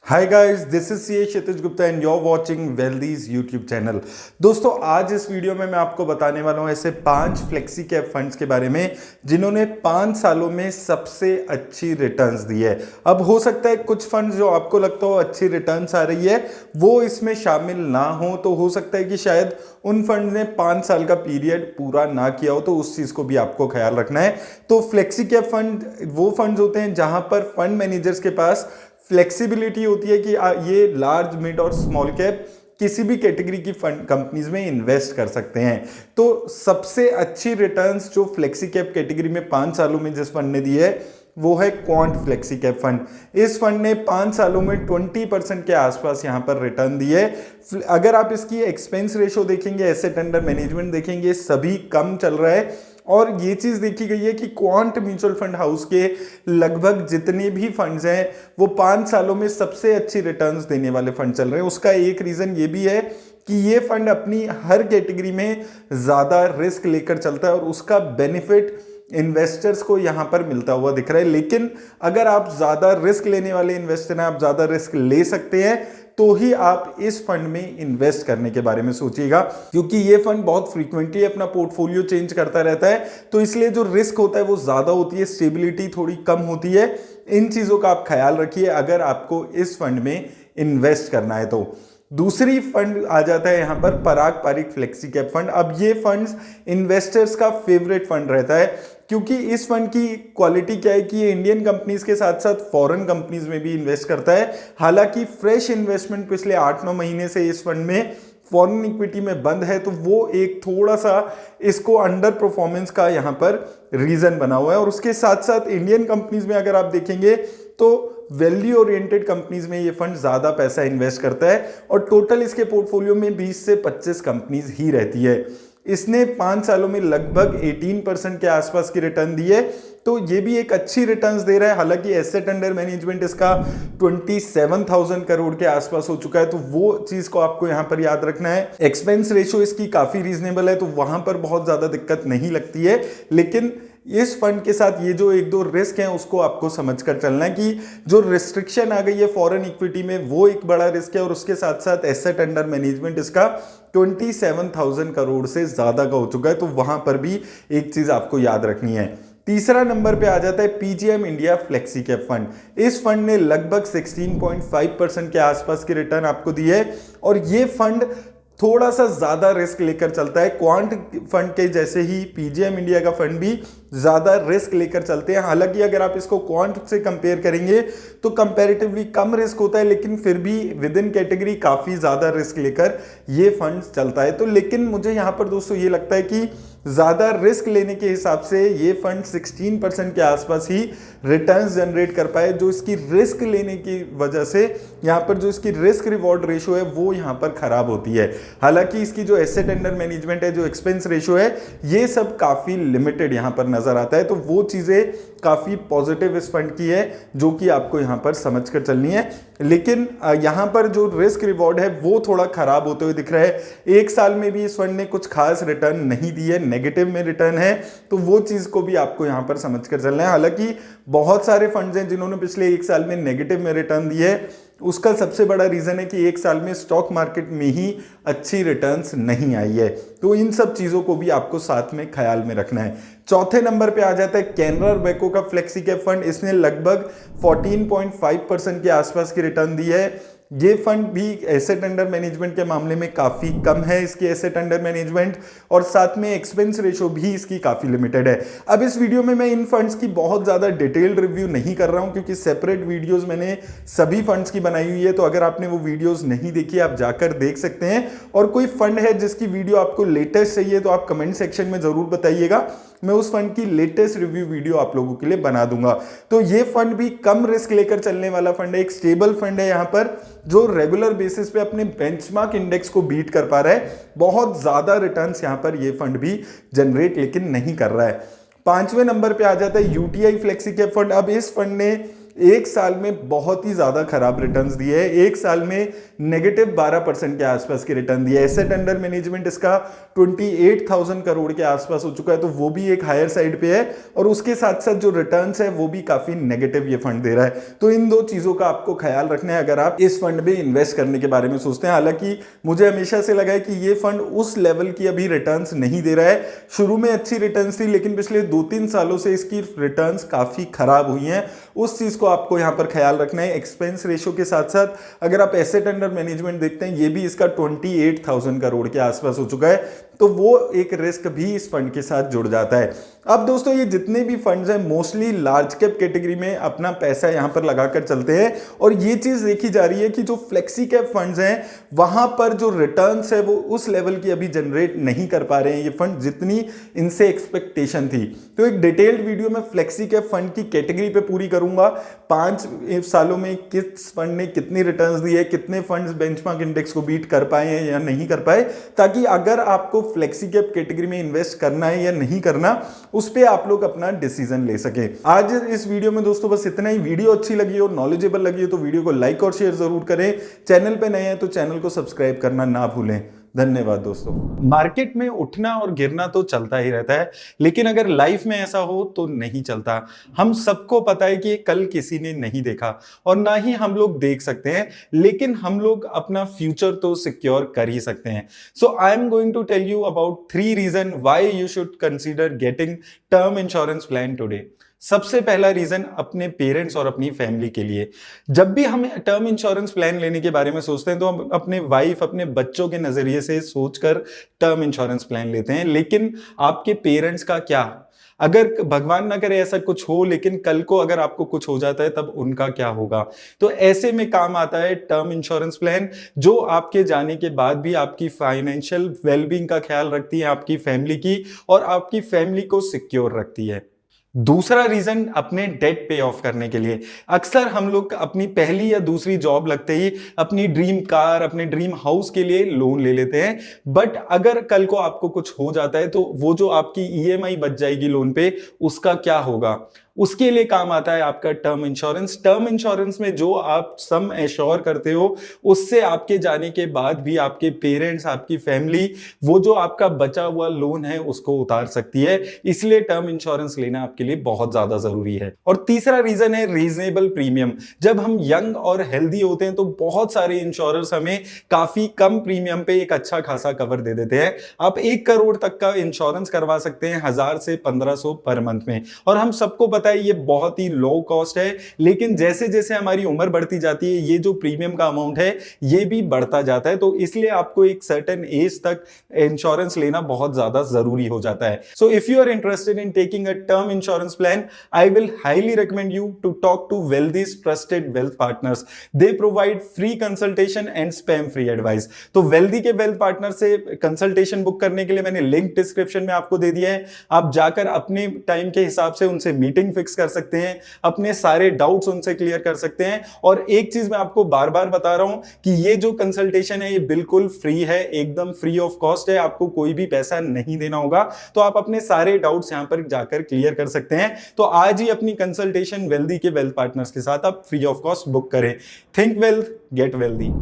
Hi guys, this is C Kshitij Gupta and you're watching Wealthy's YouTube channel. दोस्तों, आज इस video में मैं आपको बताने वाला हूं ऐसे 5 फ्लेक्सी कैप फंड्स के बारे में जिन्होंने 5 सालों में सबसे अच्छी रिटर्न्स दी है। अब हो सकता है कुछ फंड्स जो आपको लगता हो अच्छी रिटर्न्स आ रही है वो इसमें शामिल ना हो, तो हो सकता है कि शायद उन फंड ने 5 साल का पीरियड पूरा ना किया हो, तो उस चीज को भी आपको ख्याल रखना है। तो फ्लेक्सी कैप फंड वो फंड्स होते हैं जहां पर फंड मैनेजर्स के पास फ्लेक्सिबिलिटी होती है कि ये लार्ज, मिड और स्मॉल कैप किसी भी कैटेगरी की फंड कंपनीज में इन्वेस्ट कर सकते हैं। तो सबसे अच्छी रिटर्न्स जो फ्लेक्सी कैप कैटेगरी में 5 सालों में जिस फंड ने दी है वो है क्वांट फ्लेक्सी कैप फंड। इस फंड ने 5 सालों में 20% के आसपास यहां पर रिटर्न दी है। अगर आप इसकी एक्सपेंस रेशो देखेंगे, एसेट अंडर मैनेजमेंट देखेंगे, सभी कम चल रहा है। और ये चीज देखी गई है कि क्वांट म्यूचुअल फंड हाउस के लगभग जितने भी फंड्स हैं वो 5 सालों में सबसे अच्छी रिटर्न्स देने वाले फंड चल रहे हैं। उसका एक रीजन ये भी है कि ये फंड अपनी हर कैटेगरी में ज्यादा रिस्क लेकर चलता है और उसका बेनिफिट इन्वेस्टर्स को यहां पर मिलता हुआ दिख रहा है। लेकिन अगर आप ज्यादा रिस्क लेने वाले इन्वेस्टर हैं, आप ज्यादा रिस्क ले सकते हैं, तो ही आप इस फंड में इन्वेस्ट करने के बारे में सोचिएगा, क्योंकि ये फंड बहुत फ्रीक्वेंटली अपना पोर्टफोलियो चेंज करता रहता है। तो इसलिए जो रिस्क होता है वो ज्यादा होती है, स्टेबिलिटी थोड़ी कम होती है। इन चीजों का आप ख्याल रखिए अगर आपको इस फंड में इन्वेस्ट करना है। तो दूसरी फंड आ जाता है यहां पर पराग पारिक फ्लेक्सी कैप फंड। अब ये फंड्स इन्वेस्टर्स का फेवरेट फंड रहता है, क्योंकि इस फंड की क्वालिटी क्या है कि ये इंडियन कंपनीज के साथ साथ फॉरेन कंपनीज में भी इन्वेस्ट करता है। हालांकि फ्रेश इन्वेस्टमेंट पिछले 8-9 महीने से इस फंड में फॉरेन इक्विटी में बंद है, तो वो एक थोड़ा सा इसको अंडर परफॉर्मेंस का यहां पर रीजन बना हुआ है। और उसके साथ साथ इंडियन कंपनीज में अगर आप देखेंगे तो वैल्यू ओरिएंटेड कंपनीज में ये फंड ज्यादा पैसा इन्वेस्ट करता है और टोटल इसके पोर्टफोलियो में 20 से 25 कंपनीज ही रहती है। इसने 5 सालों में लगभग 18% के आसपास की रिटर्न दी है, तो ये भी एक अच्छी रिटर्न्स दे रहा है। हालांकि एसेट अंडर मैनेजमेंट इसका 27,000 करोड़ के आसपास हो चुका है, तो वो चीज को आपको यहां पर याद रखना है। एक्सपेंस रेशियो इसकी काफी रीजनेबल है, तो वहां पर बहुत ज्यादा दिक्कत नहीं लगती है। लेकिन इस फंड के साथ ये जो 1-2 रिस्क हैं उसको आपको समझकर चलना है कि जो रिस्ट्रिक्शन आ गई है फॉरेन इक्विटी में वो एक बड़ा रिस्क है, और उसके साथ साथ एसेट अंडर मैनेजमेंट इसका 27,000 करोड़ से ज्यादा का हो चुका है, तो वहां पर भी एक चीज आपको याद रखनी है। तीसरा नंबर पे आ जाता है PGM India flexi cap fund. इस फंड ने लगभग 16.5% के आसपास की रिटर्न आपको दी है, और ये फंड थोड़ा सा ज्यादा रिस्क लेकर चलता है। क्वांट फंड के जैसे ही पीजीएम इंडिया का फंड भी ज्यादा रिस्क लेकर चलते हैं। हालांकि अगर आप इसको क्वांट से कंपेयर करेंगे तो कंपैरेटिवली कम रिस्क होता है, लेकिन फिर भी विद इन कैटेगरी काफी ज्यादा रिस्क लेकर ये फंड चलता है। तो लेकिन मुझे यहां पर दोस्तों ये लगता है कि ज्यादा रिस्क लेने के हिसाब से ये फंड 16% के आसपास ही रिटर्न्स जनरेट कर पाए, जो इसकी रिस्क लेने की वजह से यहां पर जो इसकी रिस्क रिवॉर्ड रेशियो है वो यहां पर खराब होती है। हालांकि इसकी जो एसेट अंडर मैनेजमेंट है, जो एक्सपेंस रेशियो है, ये सब काफी लिमिटेड यहां पर नजर आता है। तो वो चीजें काफी पॉजिटिव इस फंड की है जो कि आपको यहां पर समझकर चलनी है। लेकिन यहां पर जो रिस्क रिवॉर्ड है वो थोड़ा खराब होते हुए दिख रहा है। एक साल में भी इस फंड ने कुछ खास रिटर्न नहीं दी है, नेगेटिव में रिटर्न है, तो वो चीज को भी आपको यहां पर समझकर चलना है। हालांकि बहुत सारे फंड्स हैं जिन्होंने पिछले एक साल में नेगेटिव में रिटर्न दी है। उसका सबसे बड़ा रीजन है कि एक साल में स्टॉक मार्केट में ही अच्छी रिटर्न्स नहीं आई है, तो इन सब चीजों को भी आपको साथ में ख्याल में रखना है। चौथे नंबर पे आ जाता है कैनरा रोबेको का फ्लेक्सी कैप फंड। इसने लगभग 14.5% के आसपास की रिटर्न दी है। ये फंड भी एसेट अंडर मैनेजमेंट के मामले में काफी कम है, इसकी एसेट अंडर मैनेजमेंट, और साथ में एक्सपेंस रेशो भी इसकी काफी लिमिटेड है। अब इस वीडियो में मैं इन फंड्स की बहुत ज्यादा डिटेल्ड रिव्यू नहीं कर रहा हूं, क्योंकि सेपरेट वीडियोस मैंने सभी फंड्स की बनाई हुई है, तो अगर आपने वो वीडियोस नहीं देखी आप जाकर देख सकते हैं। और कोई फंड है जिसकी वीडियो आपको लेटेस्ट चाहिए तो आप कमेंट सेक्शन में जरूर बताइएगा, मैं उस फंड की लेटेस्ट रिव्यू वीडियो आप लोगों के लिए बना दूंगा। तो ये फंड भी कम रिस्क लेकर चलने वाला फंड है, एक स्टेबल फंड है यहां पर, जो रेगुलर बेसिस पे अपने बेंचमार्क इंडेक्स को बीट कर पा रहा है। बहुत ज्यादा रिटर्न्स यहां पर ये फंड भी जनरेट लेकिन नहीं कर रहा है। 5वें नंबर पे आ जाता है यूटीआई फ्लेक्सी कैप फंड। अब इस फंड ने एक साल में बहुत ही ज्यादा खराब रिटर्न्स दिए है। एक साल में नेगेटिव 12% के आसपास की रिटर्न दिए। एसेट अंडर मैनेजमेंट इसका 28,000 करोड़ के आसपास हो चुका है, तो वो भी एक हायर साइड पे है, और उसके साथ साथ जो रिटर्न्स है वो भी काफी नेगेटिव ये फंड दे रहा है। तो इन दो चीजों का आपको ख्याल रखना है अगर आप इस फंड में इन्वेस्ट करने के बारे में सोचते हैं। हालांकि मुझे हमेशा से लगा है कि ये फंड उस लेवल की अभी रिटर्न्स नहीं दे रहा है। शुरू में अच्छी रिटर्न्स थी, लेकिन पिछले 2-3 सालों से इसकी रिटर्न्स काफी खराब हुई हैं। उस चीज को आपको यहां पर ख्याल रखना है। एक्सपेंस रेशियो के साथ साथ अगर आप एसेट अंडर मैनेजमेंट देखते हैं, ये भी इसका 28,000 करोड़ के आसपास हो चुका है, तो वो एक रिस्क भी इस फंड के साथ जुड़ जाता है। अब दोस्तों, ये जितने भी फंड्स हैं मोस्टली लार्ज कैप कैटेगरी में अपना पैसा यहां पर लगाकर चलते हैं, और ये चीज देखी जा रही है कि जो फ्लेक्सी कैप फंड्स हैं वहां पर जो रिटर्न्स है वो उस लेवल की अभी जनरेट नहीं कर पा रहे हैं ये फंड, जितनी इनसे एक्सपेक्टेशन थी। तो एक डिटेल्ड वीडियो में फ्लेक्सी कैप फंड की कैटेगरी पे पूरी करूंगा। 5 सालों में किस फंड ने कितनी रिटर्न्स दी है, कितने फंड्स बेंचमार्क इंडेक्स को बीट कर पाए हैं या नहीं कर पाए, ताकि अगर आपको फ्लेक्सी कैप कैटेगरी में इन्वेस्ट करना है या नहीं करना, उस पे आप लोग अपना डिसीजन ले सके। आज इस वीडियो में दोस्तों बस इतना ही। वीडियो अच्छी लगी हो, नॉलेजेबल लगी हो तो वीडियो को लाइक और शेयर जरूर करें। चैनल पे नए हैं तो चैनल को सब्सक्राइब करना ना भूलें। धन्यवाद दोस्तों। मार्केट में उठना और गिरना तो चलता ही रहता है, लेकिन अगर लाइफ में ऐसा हो तो नहीं चलता। हम सबको पता है कि कल किसी ने नहीं देखा और ना ही हम लोग देख सकते हैं, लेकिन हम लोग अपना फ्यूचर तो सिक्योर कर ही सकते हैं। So I am going to tell you about 3 reason why you should consider getting term insurance plan today. सबसे पहला रीजन अपने पेरेंट्स और अपनी फैमिली के लिए। जब भी हम टर्म इंश्योरेंस प्लान लेने के बारे में सोचते हैं तो हम अपने वाइफ, अपने बच्चों के नजरिए से सोचकर टर्म इंश्योरेंस प्लान लेते हैं, लेकिन आपके पेरेंट्स का क्या? अगर भगवान ना करे ऐसा कुछ हो, लेकिन कल को अगर आपको कुछ हो जाता है तब उनका क्या होगा? तो ऐसे में काम आता है टर्म इंश्योरेंस प्लान, जो आपके जाने के बाद भी आपकी फाइनेंशियल वेलबींग का ख्याल रखती है, आपकी फैमिली की, और आपकी फैमिली को सिक्योर रखती है। दूसरा रीजन अपने डेट पे ऑफ करने के लिए। अक्सर हम लोग अपनी पहली या दूसरी जॉब लगते ही अपनी ड्रीम कार, अपने ड्रीम हाउस के लिए लोन ले लेते हैं, बट अगर कल को आपको कुछ हो जाता है तो वो जो आपकी ईएमआई बच जाएगी लोन पे, उसका क्या होगा? उसके लिए काम आता है आपका टर्म इंश्योरेंस। टर्म इंश्योरेंस में जो आप सम एश्योर करते हो, उससे आपके जाने के बाद भी आपके पेरेंट्स, आपकी फैमिली वो जो आपका बचा हुआ लोन है उसको उतार सकती है। इसलिए टर्म इंश्योरेंस लेना आपके लिए बहुत ज्यादा जरूरी है। और तीसरा रीजन है रीजनेबल प्रीमियम। जब हम यंग और हेल्दी होते हैं तो बहुत सारे इंश्योरर्स हमें काफी कम प्रीमियम पे एक अच्छा खासा कवर दे देते हैं। आप 1 करोड़ तक का इंश्योरेंस करवा सकते हैं 1000 से 1500 पर मंथ में, और हम सबको पता है ये बहुत ही लो कॉस्ट है। लेकिन जैसे जैसे हमारी उम्र बढ़ती जाती है, ये जो प्रीमियम का अमाउंट है ये भी बढ़ता जाता है। तो इसलिए आपको एक सर्टेन एज तक इंश्योरेंस लेना बहुत ज्यादा जरूरी हो जाता है। So if you are interested in taking a term insurance plan, I will highly recommend you to talk to Wealthy's trusted wealth partners. They provide free consultation and spam free advice. तो Wealthy के wealth partner से consultation book करने के लिए मैंने link description में आपको दे दिया है। आप जाकर अपने टाइम के हिसाब से उनसे मीटिंग फिक्स कर सकते हैं, अपने सारे डाउट्स उनसे क्लियर कर सकते हैं। और एक चीज मैं आपको बार बार बता रहा हूं कि ये जो कंसल्टेशन है ये बिल्कुल फ्री है, एकदम फ्री ऑफ कॉस्ट है, आपको कोई भी पैसा नहीं देना होगा। तो आप अपने सारे डाउट्स यहां पर जाकर क्लियर कर सकते हैं। तो आज ही अपनी कंसल्टेशन वेल्दी के वेल्थ पार्टनर्स के साथ आप फ्री ऑफ कॉस्ट बुक करें। Think wealth, get wealthy.